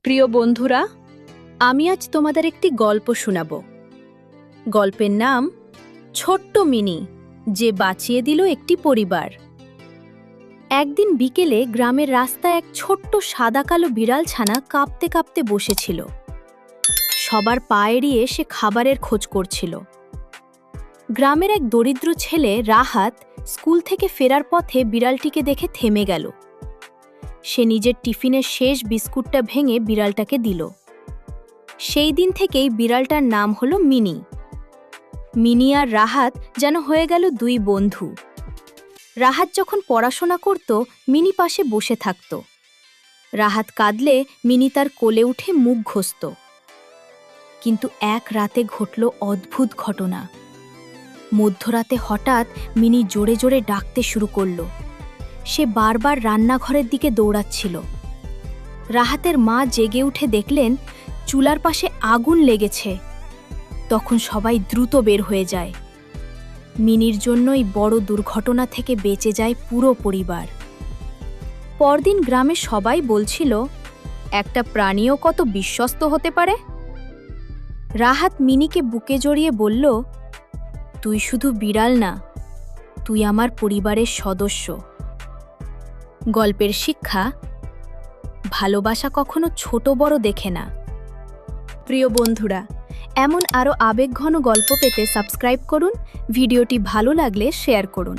প্রিয় বন্ধুরা, আমি আজ তোমাদের একটি গল্প শোনাব। গল্পের নাম ছোট্ট মিনি, যে বাঁচিয়ে দিল একটি পরিবার। একদিন বিকেলে গ্রামের রাস্তায় এক ছোট্ট সাদা কালো বিড়াল ছানা কাঁপতে কাঁপতে বসেছিল। সবার পা এড়িয়ে সে খাবারের খোঁজ করছিল। গ্রামের এক দরিদ্র ছেলে রাহাত স্কুল থেকে ফেরার পথে বিড়ালটিকে দেখে থেমে গেল। সে নিজের টিফিনের শেষ বিস্কুটটা ভেঙে বিড়ালটাকে দিল। সেই দিন থেকেই বিড়ালটার নাম হলো মিনি। মিনি আর রাহাত যেন হয়ে গেল দুই বন্ধু। রাহাত যখন পড়াশোনা করত, মিনি পাশে বসে থাকত। রাহাত কাঁদলে মিনি তার কোলে উঠে মুখ ঘষত। কিন্তু এক রাতে ঘটল অদ্ভুত ঘটনা। মধ্যরাতে হঠাৎ মিনি জোরে জোরে ডাকতে শুরু করল। সে বারবার রান্নাঘরের দিকে দৌড়াচ্ছিল। রাহাতের মা জেগে উঠে দেখলেন চুলার পাশে আগুন লেগেছে। তখন সবাই দ্রুত বের হয়ে যায়। মিনির জন্যই বড় দুর্ঘটনা থেকে বেঁচে যায় পুরো পরিবার। পরদিন গ্রামে সবাই বলছিল, একটা প্রাণীও কত বিশ্বস্ত হতে পারে। রাহাত মিনিকে বুকে জড়িয়ে বলল, তুই শুধু বিড়াল না, তুই আমার পরিবারের সদস্য। গল্পের শিক্ষা: ভালোবাসা কখনো ছোট বড় দেখে না। প্রিয় বন্ধুরা, এমন আরও আবেগঘন গল্প পেতে সাবস্ক্রাইব করুন। ভিডিওটি ভালো লাগলে শেয়ার করুন।